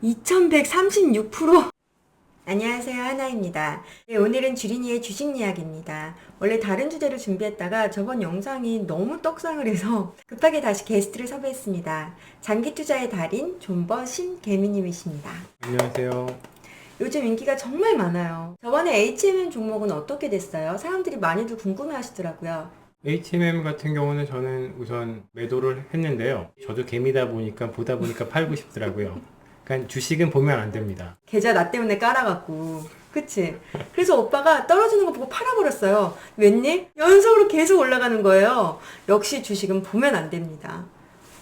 2136%! 안녕하세요, 하나입니다. 네, 오늘은 주린이의 주식 이야기입니다. 원래 다른 주제를 준비했다가 저번 영상이 너무 떡상을 해서 급하게 다시 게스트를 섭외했습니다. 장기투자의 달인 존버 신개미님이십니다. 안녕하세요. 요즘 인기가 정말 많아요. 저번에 HMM 종목은 어떻게 됐어요? 사람들이 많이들 궁금해 하시더라고요. HMM 같은 경우는 저는 우선 매도를 했는데요. 저도 개미다 보니까 보다 보니까 팔고 싶더라고요. 그러니까 주식은 보면 안 됩니다. 계좌 나 때문에 깔아갖고. 그치? 그래서 오빠가 떨어지는 거 보고 팔아버렸어요. 웬일? 연속으로 계속 올라가는 거예요. 역시 주식은 보면 안 됩니다.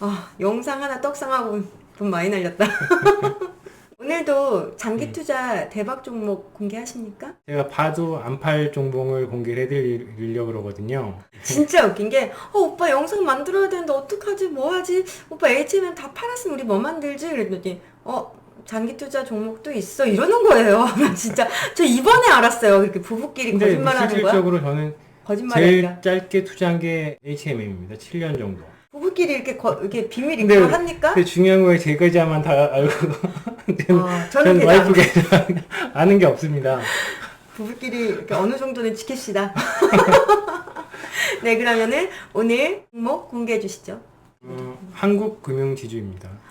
아, 영상 하나 떡상하고 돈 많이 날렸다. 오늘도 장기 투자 대박 종목 공개하십니까? 제가 봐도 안 팔 종목을 공개를 해드리려고 그러거든요. 진짜 웃긴 게, 오빠 영상 만들어야 되는데 어떡하지? 뭐 하지? 오빠 HMM 다 팔았으면 우리 뭐 만들지? 그랬더니, 장기 투자 종목도 있어. 이러는 거예요. 진짜, 저 이번에 알았어요. 이렇게 부부끼리 근데 거짓말하는 거야? 실질적으로 저는 거짓말이니까. 제일 짧게 투자한 게 HMM입니다. 7년 정도. 부부끼리 이렇게 비밀 근데, 입고 합니까? 근데 중요한 거에 제 계좌만 다 알고 저는 전 계좌 와이프 계좌 아는 게 없습니다. 부부끼리 이렇게 어느 정도는 지킵시다. 네, 그러면은 오늘 종목 공개해 주시죠. 한국금융지주입니다.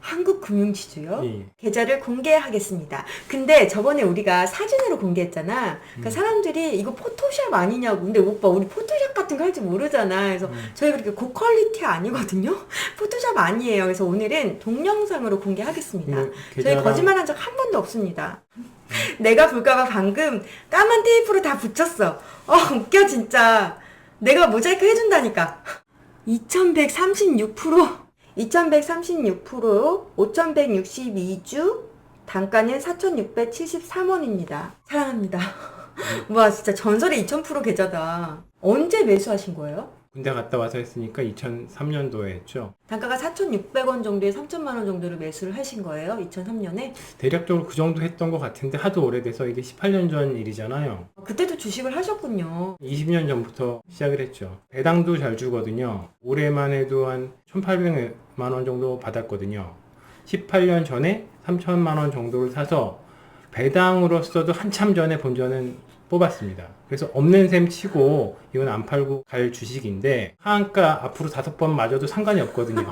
한국금융지주요? 예. 계좌를 공개하겠습니다. 근데 저번에 우리가 사진으로 공개했잖아. 그러니까 사람들이 이거 포토샵 아니냐고. 근데 오빠 우리 포토샵 같은 거 할 줄 모르잖아. 그래서 저희 그렇게 고퀄리티 아니거든요. 포토샵 아니에요. 그래서 오늘은 동영상으로 공개하겠습니다. 저희 거짓말한 적 한 번도 없습니다. 내가 볼까봐 방금 까만 테이프로 다 붙였어. 웃겨 진짜. 내가 모자이크 해준다니까. 2136%. 2136%, 5162주, 단가는 4673원입니다. 사랑합니다. 와, 진짜 전설의 2000% 계좌다. 언제 매수하신 거예요? 군대 갔다 와서 했으니까 2003년도에 했죠. 단가가 4,600원 정도에 3천만 원 정도를 매수를 하신 거예요? 2003년에? 대략적으로 그 정도 했던 것 같은데 하도 오래돼서 이게 18년 전 일이잖아요. 그때도 주식을 하셨군요. 20년 전부터 시작을 했죠. 배당도 잘 주거든요. 올해만 해도 한 1,800만 원 정도 받았거든요. 18년 전에 3천만 원 정도를 사서 배당으로서도 한참 전에 본전은 뽑았습니다. 그래서 없는 셈 치고 이건 안 팔고 갈 주식인데 하한가 앞으로 5번 맞아도 상관이 없거든요.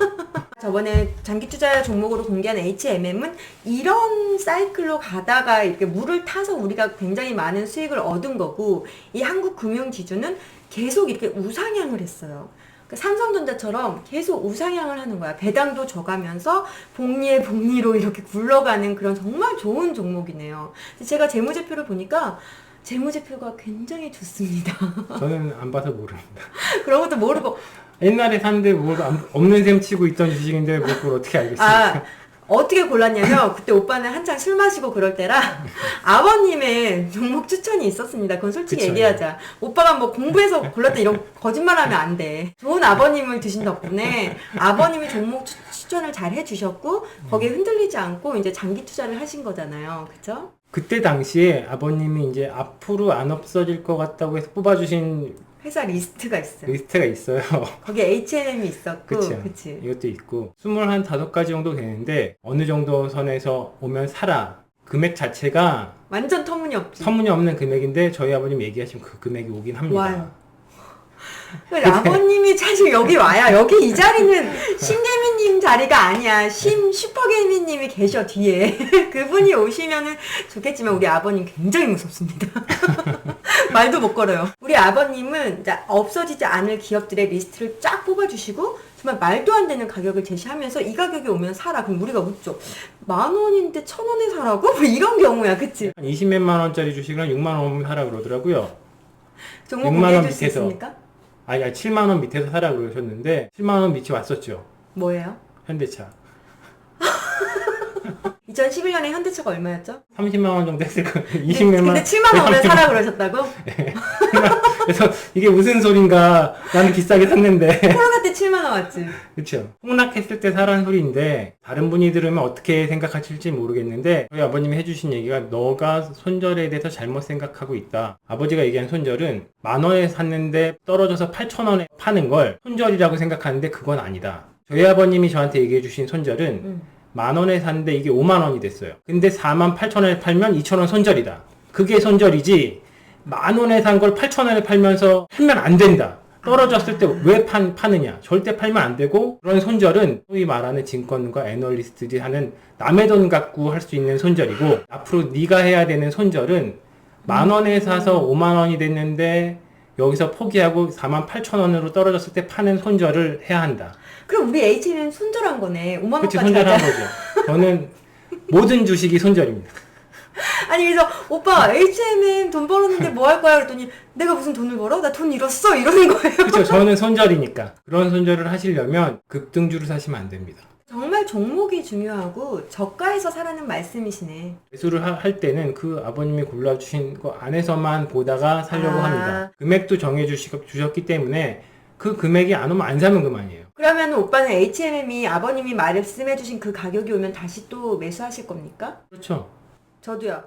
저번에 장기 투자 종목으로 공개한 HMM은 이런 사이클로 가다가 이렇게 물을 타서 우리가 굉장히 많은 수익을 얻은 거고, 이 한국금융지주는 계속 이렇게 우상향을 했어요. 그러니까 삼성전자처럼 계속 우상향을 하는 거야. 배당도 줘가면서 복리에 복리로 이렇게 굴러가는 그런 정말 좋은 종목이네요. 제가 재무제표를 보니까 재무제표가 굉장히 좋습니다. 저는 안 봐서 모릅니다. 그런 것도 모르고. 옛날에 샀는데 없는 셈 치고 있던 주식인데 그걸 어떻게 알겠습니까? 어떻게 골랐냐면 그때 오빠는 한창 술 마시고 그럴 때라 아버님의 종목 추천이 있었습니다. 그건 솔직히 그쵸, 얘기하자. 오빠가 뭐 공부해서 골랐다 이런 거짓말하면 안 돼. 좋은 아버님을 두신 덕분에 아버님이 종목 추천을 잘 해주셨고 거기에 흔들리지 않고 이제 장기 투자를 하신 거잖아요. 그쵸? 그때 당시에 아버님이 이제 앞으로 안 없어질 것 같다고 해서 뽑아주신 회사 리스트가 있어요. 리스트가 있어요. 거기에 H&M이 있었고, 그쵸. 그치? 이것도 있고 25가지 정도 되는데 어느 정도 선에서 오면 사라. 금액 자체가 완전 터무니없지. 터무니없는 금액인데 저희 아버님 얘기하시면 그 금액이 오긴 합니다. 와요. 아버님이 사실 여기 와야 여기 이 자리는 신개미님 자리가 아니야. 슈퍼개미님이 계셔 뒤에. 그분이 오시면은 좋겠지만 우리 아버님 굉장히 무섭습니다. 말도 못 걸어요. 우리 아버님은 없어지지 않을 기업들의 리스트를 쫙 뽑아주시고 정말 말도 안 되는 가격을 제시하면서 이 가격이 오면 사라. 그럼 우리가 묻죠. 10,000원인데 1,000원에 사라고? 뭐 이런 경우야, 그치? 한 20몇만 원짜리 주식을 한 6만 원 사라 그러더라고요. 종목 6만 원 공개해줄 수 밑에서. 있습니까? 아니 7만 원 밑에서 사라 그러셨는데 7만 원 밑이 왔었죠. 뭐예요? 현대차. 2011년에 현대차가 얼마였죠? 30만 원 정도 했을 거예요. 20몇만 근데 7만 원에 사라 그러셨다고? 그래서 이게 무슨 소린가 나는 비싸게 샀는데 코로나 때 7만 원 왔지. 그렇죠. 폭락했을 때 사라는 소리인데 다른 분이 들으면 어떻게 생각하실지 모르겠는데 저희 아버님이 해주신 얘기가 너가 손절에 대해서 잘못 생각하고 있다. 아버지가 얘기한 손절은 10,000원에 샀는데 떨어져서 8,000원에 파는 걸 손절이라고 생각하는데 그건 아니다. 저희 아버님이 저한테 얘기해 주신 손절은 10,000원에 샀는데 이게 50,000원이 됐어요. 근데 48,000원에 팔면 2,000원 손절이다. 그게 손절이지 10,000원에 산 걸 8,000원에 팔면서 팔면 안 된다. 떨어졌을 때 왜 파느냐? 절대 팔면 안 되고, 그런 손절은 소위 말하는 증권과 애널리스트들이 하는 남의 돈 갖고 할 수 있는 손절이고, 앞으로 네가 해야 되는 손절은 10,000원에 사서 50,000원이 됐는데 여기서 포기하고 48,000원으로 떨어졌을 때 파는 손절을 해야 한다. 그럼 우리 H는 손절한 거네. 5만 그렇지, 원까지 손절한 하자. 거죠. 저는 모든 주식이 손절입니다. 아니 그래서 오빠 H&M 돈 벌었는데 뭐 할 거야? 그랬더니 내가 무슨 돈을 벌어? 나 돈 잃었어? 이러는 거예요. 그렇죠. 저는 손절이니까. 그런 손절을 하시려면 급등주를 사시면 안 됩니다. 정말 종목이 중요하고 저가에서 사라는 말씀이시네. 매수를 할 때는 그 아버님이 골라주신 거 안에서만 보다가 사려고 합니다. 금액도 정해주셨기 때문에 그 금액이 안 오면 안 사면 그만이에요. 그러면 오빠는 H&M이 아버님이 말씀해주신 그 가격이 오면 다시 또 매수하실 겁니까? 그렇죠. 저도요.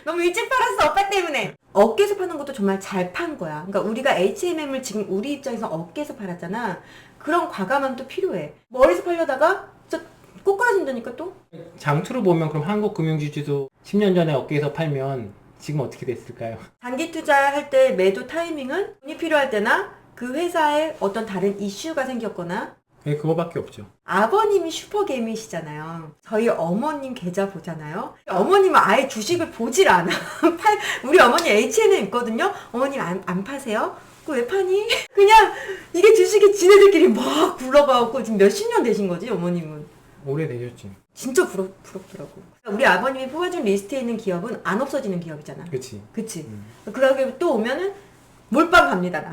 너무 일찍 팔았어, 오빠 때문에. 업계에서 파는 것도 정말 잘 판 거야. 그러니까 우리가 H&M을 지금 우리 입장에서 업계에서 팔았잖아. 그런 과감함도 필요해. 머리에서 팔려다가 진짜 꼬꾸라진다니까 또? 장투로 보면 그럼 한국금융지주도 10년 전에 업계에서 팔면 지금 어떻게 됐을까요? 단기 투자할 때 매도 타이밍은 돈이 필요할 때나 그 회사에 어떤 다른 이슈가 생겼거나 네, 그거밖에 없죠. 아버님이 슈퍼개미시잖아요. 저희 어머님 계좌 보잖아요. 어머님은 아예 주식을 보질 않아. 우리 어머니 H&M 있거든요. 어머님 안 파세요? 그거 왜 파니? 그냥 이게 주식이 지네들끼리 막 굴러가고 지금 몇십 년 되신 거지 어머님은. 오래되셨지. 진짜 부럽더라고. 우리 아버님이 뽑아준 리스트에 있는 기업은 안 없어지는 기업이잖아. 그치. 그치. 그 가격이 또 오면은 몰빵 갑니다. 나.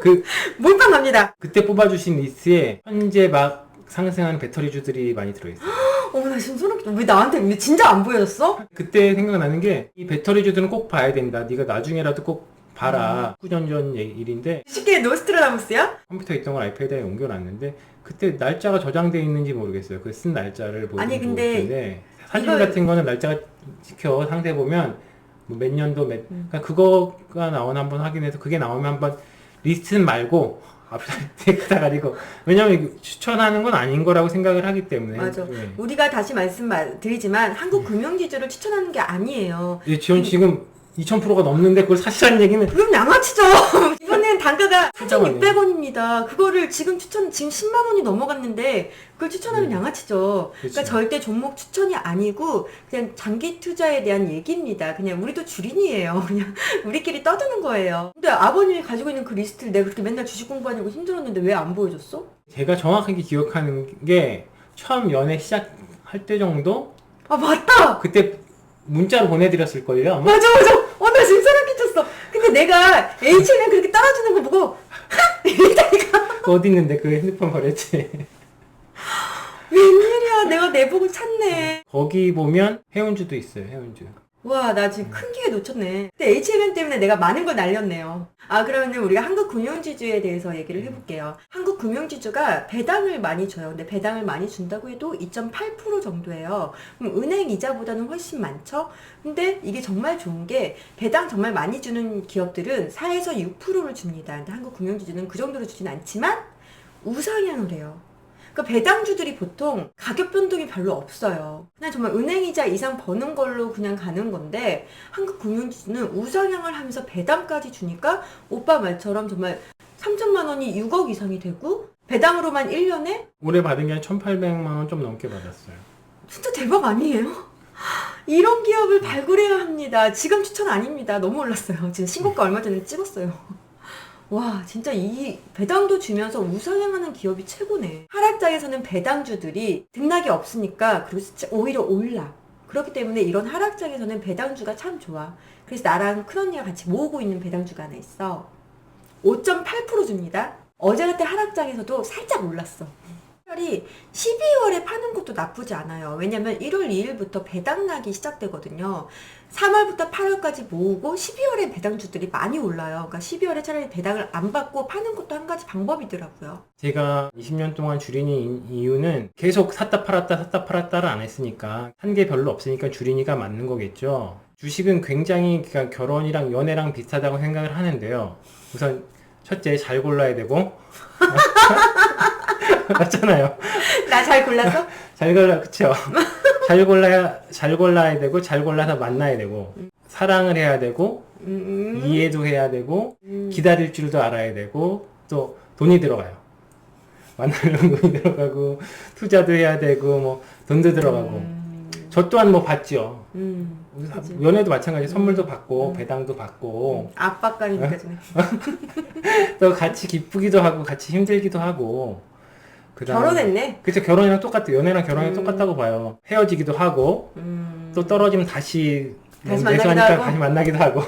그 몰빵 갑니다. 그때 뽑아주신 리스트에 현재 막 상승하는 배터리주들이 많이 들어있어요. 어머 나 지금 소름 끼쳐. 왜 나한테 근데 진짜 안 보여줬어? 그때 생각나는 게 이 배터리주들은 꼭 봐야 된다. 네가 나중에라도 꼭 봐라. 9년 전 일인데 쉽게 노스트라다무스야? 컴퓨터에 있던 걸 아이패드에 옮겨놨는데 그때 날짜가 저장돼 있는지 모르겠어요. 그 쓴 날짜를 보고 아니, 근데 텐데 사진 이걸- 같은 거는 날짜가 찍혀 상세 보면 뭐 몇 년도 그러니까 그거가 나오나 한번 확인해서 그게 나오면 한번 리스트는 말고 앞에 다 가리고 왜냐면 추천하는 건 아닌 거라고 생각을 하기 때문에. 맞아. 네. 우리가 다시 말씀드리지만 한국 금융지주를 추천하는 게 아니에요. 예, 지원 지금 2,000%가 넘는데 그걸 사시라는 얘기는 그럼 양아치죠. 이번엔 단가가 진짜만요. 4,600원입니다. 그거를 지금 10만 원이 넘어갔는데 그걸 추천하면 양아치죠. 그러니까 그치. 절대 종목 추천이 아니고 그냥 장기 투자에 대한 얘기입니다. 그냥 우리도 주린이에요. 그냥 우리끼리 떠드는 거예요. 근데 아버님이 가지고 있는 그 리스트를 내가 그렇게 맨날 주식 공부하려고 힘들었는데 왜 안 보여줬어? 제가 정확하게 기억하는 게 처음 연애 시작할 때 정도 아 맞다. 그때 문자로 보내드렸을걸요 아마? 맞아. 나 지금 소름 끼쳤어. 근데 내가 H는 그렇게 따라주는 거 보고 이랬다니까. 그 어디 있는데 그 핸드폰 버렸지. 웬일이야. 내가 내복을 찾네. 거기 보면 해운주도 있어요. 해운주. 와, 나 지금 큰 기회 놓쳤네. 근데 H&M 때문에 내가 많은 걸 날렸네요. 그러면 우리가 한국금융지주에 대해서 얘기를 해볼게요. 한국금융지주가 배당을 많이 줘요. 근데 배당을 많이 준다고 해도 2.8% 정도예요. 그럼 은행 이자보다는 훨씬 많죠? 근데 이게 정말 좋은 게 배당 정말 많이 주는 기업들은 4에서 6%를 줍니다. 근데 한국금융지주는 그 정도로 주진 않지만 우상향을 해요. 그러니까 배당주들이 보통 가격 변동이 별로 없어요. 그냥 정말 은행이자 이상 버는 걸로 그냥 가는 건데 한국금융지주는 우상향을 하면서 배당까지 주니까 오빠 말처럼 정말 3천만 원이 6억 이상이 되고 배당으로만 1년에 올해 받은 게 한 1,800만 원 좀 넘게 받았어요. 진짜 대박 아니에요? 이런 기업을 발굴해야 합니다. 지금 추천 아닙니다. 너무 올랐어요. 지금 신고가 얼마 전에 찍었어요. 와 진짜 이 배당도 주면서 우상향하는 기업이 최고네. 하락장에서는 배당주들이 등락이 없으니까 그리고 오히려 올라. 그렇기 때문에 이런 하락장에서는 배당주가 참 좋아. 그래서 나랑 큰언니가 같이 모으고 있는 배당주가 하나 있어. 5.8% 줍니다. 어제 같은 하락장에서도 살짝 올랐어. 특별히 12월에 파는 것도 나쁘지 않아요. 왜냐면 1월 2일부터 배당락이 시작되거든요. 3월부터 8월까지 모으고 12월에 배당주들이 많이 올라요. 그러니까 12월에 차라리 배당을 안 받고 파는 것도 한 가지 방법이더라고요. 제가 20년 동안 주린이인 이유는 계속 샀다 팔았다를 안 했으니까 한 게 별로 없으니까 주린이가 맞는 거겠죠. 주식은 굉장히 그러니까 결혼이랑 연애랑 비슷하다고 생각을 하는데요. 우선 첫째 잘 골라야 되고 맞잖아요. 나 잘 골랐어? 그쵸. 잘 골라야 되고, 잘 골라서 만나야 되고, 사랑을 해야 되고, 이해도 해야 되고, 기다릴 줄도 알아야 되고, 또 돈이 들어가요. 만나려면 돈이 들어가고, 투자도 해야 되고, 뭐, 돈도 들어가고. 저 또한 뭐 받죠. 그치. 연애도 마찬가지. 선물도 받고, 배당도 받고, 압박감이니까 좀. 또 같이 기쁘기도 하고, 같이 힘들기도 하고, 결혼했네. 그쵸, 결혼이랑 똑같아요. 연애랑 결혼이랑 똑같다고 봐요. 헤어지기도 하고, 또 떨어지면 다시 만나기도 매수하니까 하고. 다시 만나기도 하고.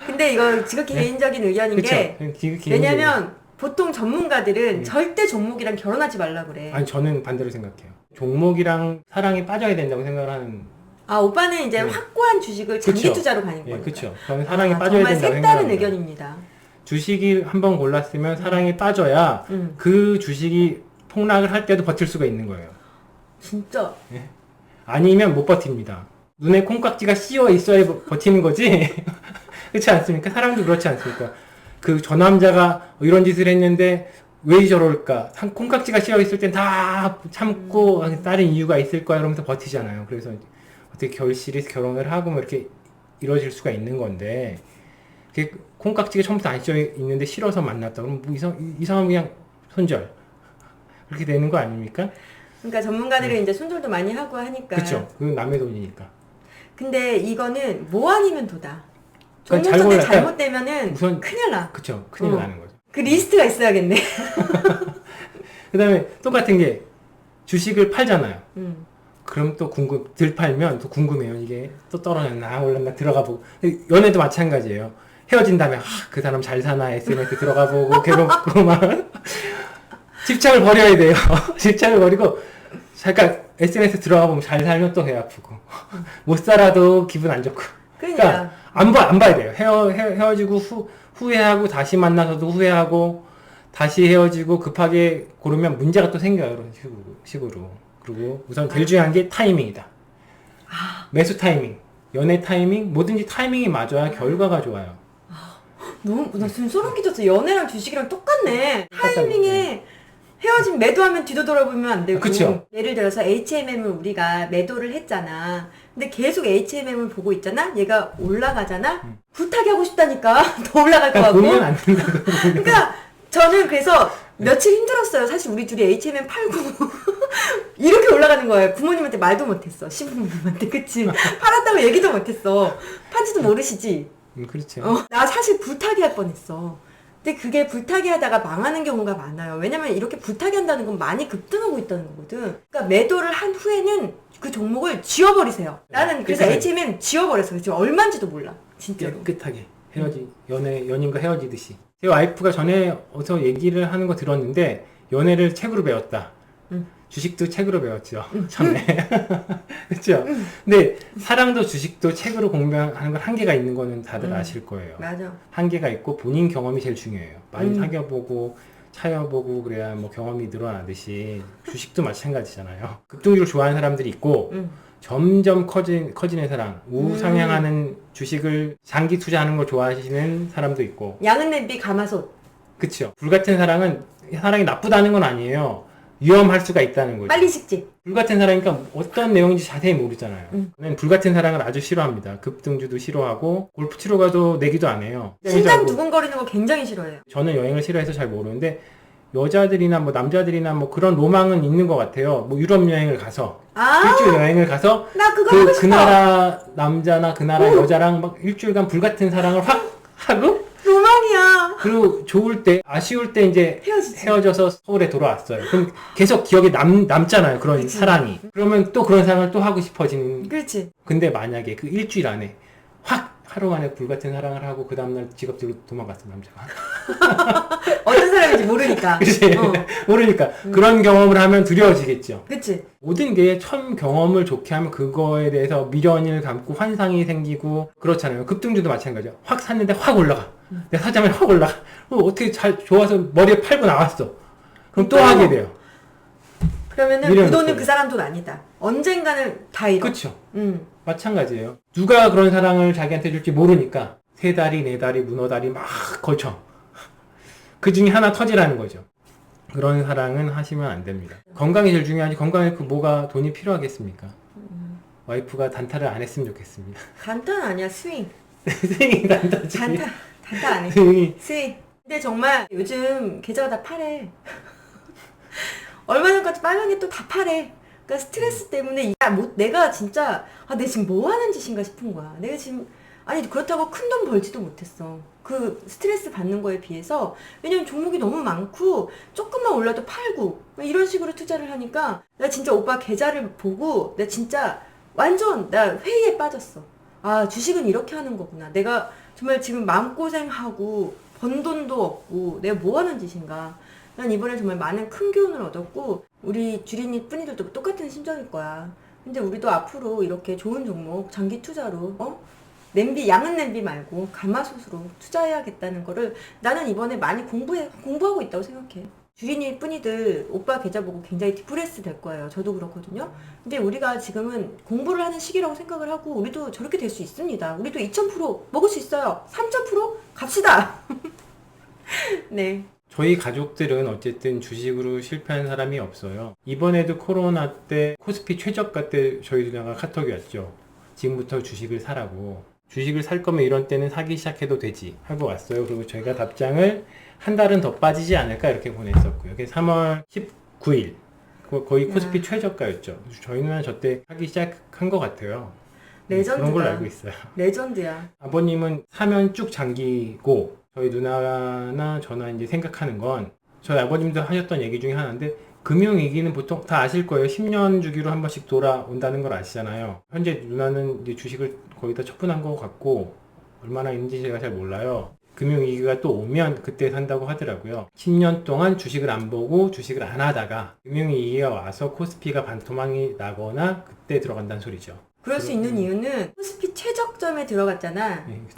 근데 이거 지극히 개인적인 의견인 그쵸? 게, 기극히 왜냐면 보통 전문가들은 절대 종목이랑 결혼하지 말라 그래. 아니, 저는 반대로 생각해요. 종목이랑 사랑에 빠져야 된다고 생각을 하는. 아, 오빠는 이제 네. 확고한 주식을 장기 그쵸. 투자로 가는 예, 거니까. 그쵸. 저는 사랑에 아, 빠져야 정말 된다고 색다른 생각합니다. 의견입니다. 주식이 한번 골랐으면 사랑에 빠져야 그 주식이 폭락을 할 때도 버틸 수가 있는 거예요. 진짜. 아니면 못 버팁니다. 눈에 콩깍지가 씌어 있어야 버티는 거지. 그렇지 않습니까? 사랑도 그렇지 않습니까? 그 저 남자가 이런 짓을 했는데 왜 저럴까? 콩깍지가 씌어 있을 땐 다 참고 다른 이유가 있을 거야 이러면서 버티잖아요. 그래서 어떻게 결실이 결혼을 하고 뭐 이렇게 이루어질 수가 있는 건데 그게 콩깍지가 처음부터 안 씌어 있는데 싫어서 만났다. 그럼 뭐 이상하면 그냥 손절. 그렇게 되는 거 아닙니까? 그러니까 전문가들은 이제 손절도 많이 하고 하니까. 그렇죠. 그건 남의 돈이니까. 근데 이거는 뭐 아니면 도다. 그러니까 종목 선택 잘 잘못되면은 우선 큰일 나. 그쵸. 큰일 나는 거죠. 그 리스트가 있어야겠네. 그 다음에 똑같은 게 주식을 팔잖아요. 음. 그럼 또 덜 팔면 또 궁금해요. 이게 또 떨어졌나 올랐나 들어가 보고. 연애도 마찬가지예요. 헤어진 다음에 그 사람 잘 사나 SNS 들어가 보고 괴롭고 막 집착을 버려야 돼요. 집착을 버리고 잠깐 SNS 들어가 보면 잘 살면 또 배 아프고 못 살아도 기분 안 좋고. 그러니까 안 봐야 돼요. 헤어지고 후회하고 다시 만나서도 후회하고 다시 헤어지고 급하게 고르면 문제가 또 생겨요. 이런 식으로. 그리고 우선 제일 중요한 게 타이밍이다. 매수 타이밍, 연애 타이밍, 뭐든지 타이밍이 맞아야 결과가 좋아요. 나 지금 소름 끼쳤어. 연애랑 주식이랑 똑같네. 타이밍에 헤어진 매도하면 뒤도 돌아보면 안 되고. 그쵸. 예를 들어서 HMM을 우리가 매도를 했잖아. 근데 계속 HMM을 보고 있잖아. 얘가 올라가잖아. 굿하게 하고 싶다니까. 더 올라갈 것 같고. 보면 안 된다고. 그러니까 저는 그래서 며칠 힘들었어요. 사실 우리 둘이 H&M 팔고 이렇게 올라가는 거예요. 부모님한테 말도 못했어. 시부모님한테. 그치? 팔았다고 얘기도 못했어. 판지도 모르시지? 그렇죠. 나 사실 불타기 할 뻔했어. 근데 그게 불타기 하다가 망하는 경우가 많아요. 왜냐면 이렇게 불타기 한다는 건 많이 급등하고 있다는 거거든. 그러니까 매도를 한 후에는 그 종목을 지워버리세요. 나는 그래서 깨끗하게. H&M 지워버렸어. 지금 얼마인지도 몰라. 진짜로. 깨끗하게 연인과 헤어지듯이. 제 와이프가 전에 어서 얘기를 하는 거 들었는데 연애를 책으로 배웠다. 주식도 책으로 배웠죠. 처음에. 그렇죠. 근데 사랑도 주식도 책으로 공부하는 건 한계가 있는 거는 다들 아실 거예요. 맞아. 한계가 있고 본인 경험이 제일 중요해요. 많이 사귀어보고 차여보고 그래야 뭐 경험이 늘어나듯이 주식도 마찬가지잖아요. 급등주를 좋아하는 사람들이 있고 점점 커지는 사람, 우상향하는 주식을 장기 투자하는 걸 좋아하시는 사람도 있고. 양은 냄비 가마솥. 그쵸. 불같은 사랑이 나쁘다는 건 아니에요. 위험할 수가 있다는 거죠. 빨리 식지. 불같은 사랑이니까 어떤 내용인지 자세히 모르잖아요. 저는 불같은 사랑을 아주 싫어합니다. 급등주도 싫어하고 골프 치러 가도 내기도 안 해요. 심장 두근거리는 거 굉장히 싫어해요. 저는 여행을 싫어해서 잘 모르는데 여자들이나 뭐 남자들이나 뭐 그런 로망은 있는 것 같아요. 뭐 유럽 여행을 가서 일주일 여행을 가서 나 그거 하고 싶어. 그 나라 남자나 그 나라 여자랑 막 일주일간 불같은 사랑을 확 하고 로망이야. 그리고 좋을 때 아쉬울 때 이제 헤어지지. 헤어져서 서울에 돌아왔어요. 그럼 계속 기억에 남잖아요. 그런 그치. 사랑이. 그러면 또 그런 사랑을 또 하고 싶어지는. 그렇지. 근데 만약에 그 일주일 안에 확 하루 만에 불같은 사랑을 하고 그 다음날 직업 들고 도망갔어 남자가. 어떤 사람인지 모르니까. 그치? 모르니까. 그런 경험을 하면 두려워지겠죠. 그치. 모든 게 처음 경험을 좋게 하면 그거에 대해서 미련을 감고 환상이 생기고 그렇잖아요. 급등주도 마찬가지야. 확 샀는데 확 올라가. 내가 사자마자 확 올라가. 어떻게 잘 좋아서 머리에 팔고 나왔어. 그럼 또 하게 돼요. 그러면은 그 돈은 그 사람 돈 아니다. 언젠가는 다 잃어. 그쵸. 마찬가지예요. 누가 그런 사랑을 자기한테 줄지 모르니까 세 다리, 네 다리, 문어 다리 막 걸쳐. 그 중에 하나 터지라는 거죠. 그런 사랑은 하시면 안 됩니다. 건강이 제일 중요하지 건강에 그 뭐가 돈이 필요하겠습니까? 와이프가 단타를 안 했으면 좋겠습니다. 단타는 아니야, 스윙. 스윙이 단타지. 단타 안 해. 스윙이. 스윙. 근데 정말 요즘 계좌가 다 파래. 얼마 전까지 빨간 게 또 다 파래. 그러니까 스트레스 때문에 내가 진짜 내가 지금 뭐 하는 짓인가 싶은 거야. 내가 지금 아니 그렇다고 큰 돈 벌지도 못했어. 그 스트레스 받는 거에 비해서. 왜냐면 종목이 너무 많고 조금만 올라도 팔고 이런 식으로 투자를 하니까 나 진짜 오빠 계좌를 보고 나 진짜 완전 나 회의에 빠졌어. 아, 주식은 이렇게 하는 거구나. 내가 정말 지금 마음고생하고 번 돈도 없고 내가 뭐 하는 짓인가. 난 이번에 정말 많은 큰 교훈을 얻었고 우리 주린이 뿐이들도 똑같은 심정일 거야. 근데 우리도 앞으로 이렇게 좋은 종목 장기 투자로 양은 냄비 말고 가마솥으로 투자해야겠다는 거를 나는 이번에 많이 공부하고 있다고 생각해. 주린이 뿐이들 오빠 계좌 보고 굉장히 디프레스 될 거예요. 저도 그렇거든요. 근데 우리가 지금은 공부를 하는 시기라고 생각을 하고 우리도 저렇게 될 수 있습니다. 우리도 2000% 먹을 수 있어요. 3000% 갑시다. 네. 저희 가족들은 어쨌든 주식으로 실패한 사람이 없어요. 이번에도 코로나 때 코스피 최저가 때 저희 누나가 카톡이 왔죠. 지금부터 주식을 사라고. 주식을 살 거면 이런 때는 사기 시작해도 되지 하고 왔어요. 그리고 저희가 답장을 한 달은 더 빠지지 않을까 이렇게 보냈었고요. 그게 3월 19일 거의 코스피 최저가였죠. 저희 누나는 저때 사기 시작한 것 같아요. 레전드다. 그런 걸로 알고 있어요. 레전드야. 아버님은 사면 쭉 잠기고 저희 누나나 저나 이제 생각하는 건 저희 아버님도 하셨던 얘기 중에 하나인데 금융위기는 보통 다 아실 거예요. 10년 주기로 한 번씩 돌아온다는 걸 아시잖아요. 현재 누나는 이제 주식을 거의 다 처분한 것 같고 얼마나 있는지 제가 잘 몰라요. 금융위기가 또 오면 그때 산다고 하더라고요. 10년 동안 주식을 안 보고 주식을 안 하다가 금융위기가 와서 코스피가 반토막이 나거나 그때 들어간다는 소리죠. 그럴 수 있는 이유는 코스피 최저점에 들어갔잖아. 네, 그쵸.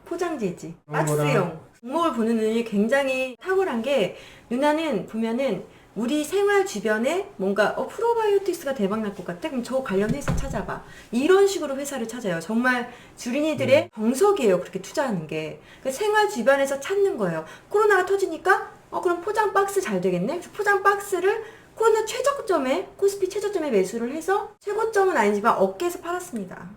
포장재지. 그런 박스용. 종목을 보는 눈이 굉장히 탁월한 게 누나는 보면은 우리 생활 주변에 뭔가 프로바이오틱스가 대박 날 것 같아? 그럼 저 관련 회사 찾아봐. 이런 식으로 회사를 찾아요. 정말 주린이들의 정석이에요. 그렇게 투자하는 게. 그러니까 생활 주변에서 찾는 거예요. 코로나가 터지니까 그럼 포장 박스 잘 되겠네? 그래서 포장 박스를 코로나 최저점에 코스피 최저점에 매수를 해서 최고점은 아니지만 어깨에서 팔았습니다.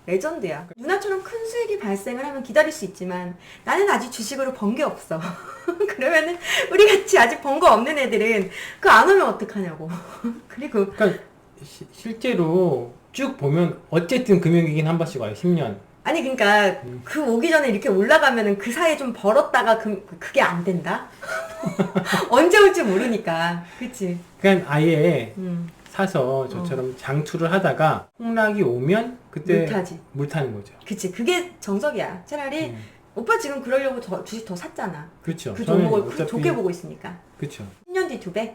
레전드야. 누나처럼 큰 수익이 발생을 하면 기다릴 수 있지만 나는 아직 주식으로 번 게 없어. 그러면은 우리 같이 아직 번 거 없는 애들은 그거 안 오면 어떡하냐고. 그리고 그러니까 실제로 쭉 보면 어쨌든 금융위기는 한 번씩 와요. 10년. 아니 그러니까 그 오기 전에 이렇게 올라가면은 그 사이에 좀 벌었다가 그게 안 된다. 언제 올지 모르니까. 그치? 그러니까 아예 사서 저처럼 장투를 하다가 폭락이 오면 그때 물 타는 거죠. 그치. 그게 정석이야. 차라리 오빠 지금 그러려고 주식 더 샀잖아. 그렇죠. 그 종목을 좋게 보고 있으니까. 그렇죠. 10년 뒤 2배.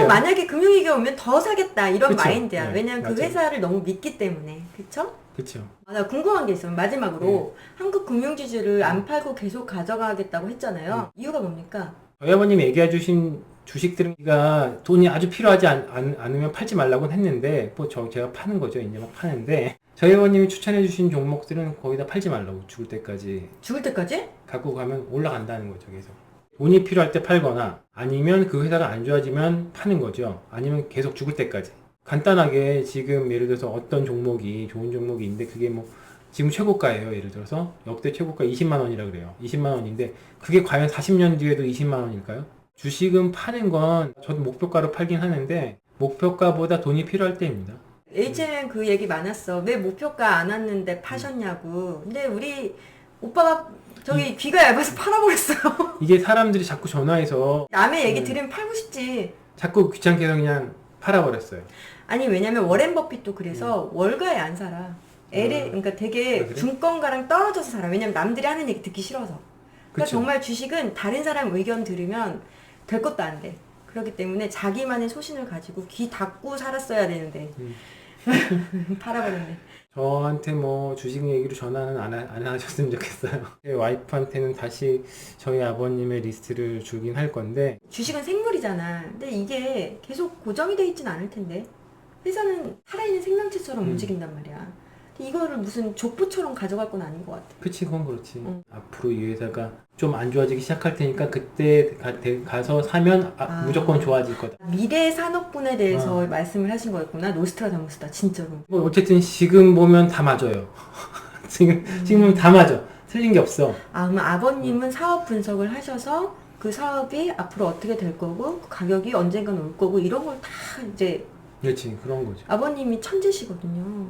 만약에 금융위기가 오면 더 사겠다 이런 그쵸. 마인드야. 네, 왜냐면 맞아요. 그 회사를 너무 믿기 때문에. 그쵸? 그렇죠. 나 궁금한 게 있어요. 마지막으로 한국 금융지주를 안 팔고 계속 가져가겠다고 했잖아요. 이유가 뭡니까? 저희 아버님이 얘기해 주신 주식들은 우리가 돈이 아주 필요하지 않으면 팔지 말라고는 했는데 제가 파는 거죠. 이제 막 파는데 저희 아버님이 추천해 주신 종목들은 거의 다 팔지 말라고 죽을 때까지 갖고 가면 올라간다는 거죠. 계속 돈이 필요할 때 팔거나 아니면 그 회사가 안 좋아지면 파는 거죠. 아니면 계속 죽을 때까지. 간단하게 지금 예를 들어서 어떤 종목이 좋은 종목이 있는데 그게 뭐 지금 최고가예요. 예를 들어서 역대 최고가 20만 원이라 그래요. 20만 원인데 그게 과연 40년 뒤에도 20만 원일까요? 주식은 파는 건 저도 목표가로 팔긴 하는데 목표가보다 돈이 필요할 때입니다. H는 그 얘기 많았어. 왜 목표가 안 왔는데 파셨냐고. 근데 우리 오빠가 귀가 얇아서 팔아버렸어요. 이게 사람들이 자꾸 전화해서 남의 얘기 들으면 팔고 싶지. 자꾸 귀찮게 해서 그냥 팔아버렸어요. 아니 왜냐면 워렌 버핏도 그래서 월가에 안 살아. 그러니까 되게 그래? 중권가랑 떨어져서 살아. 왜냐면 남들이 하는 얘기 듣기 싫어서. 그러니까 그쵸. 정말 주식은 다른 사람 의견 들으면 될 것도 안 돼. 그렇기 때문에 자기만의 소신을 가지고 귀 닫고 살았어야 되는데 팔아버렸네. 저한테 뭐 주식 얘기로 전화는 안 하셨으면 좋겠어요. 제 와이프한테는 다시 저희 아버님의 리스트를 주긴 할 건데 주식은 생물이잖아. 근데 이게 계속 고정이 돼 있진 않을 텐데 회사는 살아있는 생명체처럼 움직인단 말이야. 근데 이거를 무슨 족보처럼 가져갈 건 아닌 것 같아. 그치, 그건 그렇지. 응. 앞으로 이 회사가 좀 안 좋아지기 시작할 테니까 그때 가서 사면 무조건 좋아질 거다. 미래 산업군에 대해서 어. 말씀을 하신 거였구나. 노스트라다무스다, 진짜로. 뭐 어쨌든 지금 보면 다 맞아요. 지금 보면 다 맞아. 틀린 게 없어. 그러면 아버님은 사업 분석을 하셔서 그 사업이 앞으로 어떻게 될 거고, 그 가격이 언젠간 올 거고, 이런 걸 다 이제 그렇지, 그런 거죠. 아버님이 천재시거든요.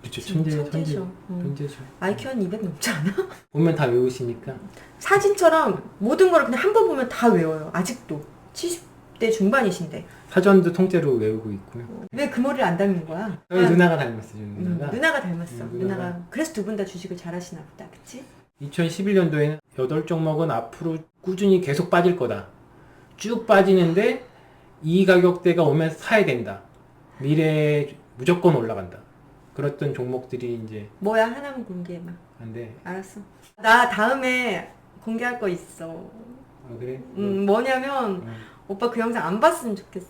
그쵸, 천재죠. 천재죠. IQ 한 200 넘지 않아? 보면 다 외우시니까. 사진처럼 모든 걸 그냥 한 번 보면 다 외워요. 아직도. 70대 중반이신데. 사전도 통째로 외우고 있고요. 왜 그 머리를 안 닮은 거야? 저희 누나가 닮았어요, 누나가. 누나가 닮았어. 누나가. 누나가. 그래서 두 분 다 주식을 잘하시나 보다. 그치? 2011년도에는 8종목은 앞으로 꾸준히 계속 빠질 거다. 쭉 빠지는데 이 가격대가 오면 사야 된다. 미래에 무조건 올라간다. 그랬던 종목들이 이제 뭐야? 하나만 공개해봐. 안 돼. 알았어. 나 다음에 공개할 거 있어. 그래? 뭐냐면 오빠 그 영상 안 봤으면 좋겠어.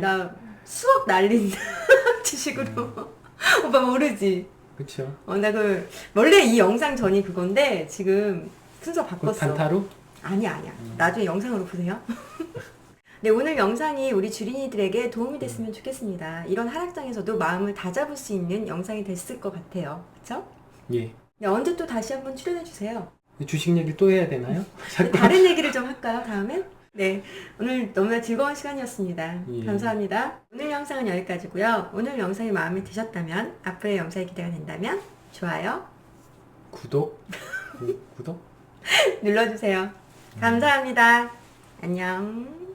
나 수억 날린다. 지식으로. 오빠 모르지? 그쵸. 나 원래 이 영상 전이 그건데 지금 순서 그 바꿨어. 단타로? 아니야. 나중에 영상으로 보세요. 네, 오늘 영상이 우리 주린이들에게 도움이 됐으면 좋겠습니다. 이런 하락장에서도 마음을 다잡을 수 있는 영상이 됐을 것 같아요. 그쵸? 예. 네, 언제 또 다시 한번 출연해주세요. 주식 얘기 또 해야 되나요? 다른 얘기를 좀 할까요, 다음엔? 네, 오늘 너무나 즐거운 시간이었습니다. 예. 감사합니다. 오늘 영상은 여기까지고요. 오늘 영상이 마음에 드셨다면, 앞으로의 영상이 기대가 된다면 좋아요 구독? 구독? 눌러주세요. 감사합니다. 안녕.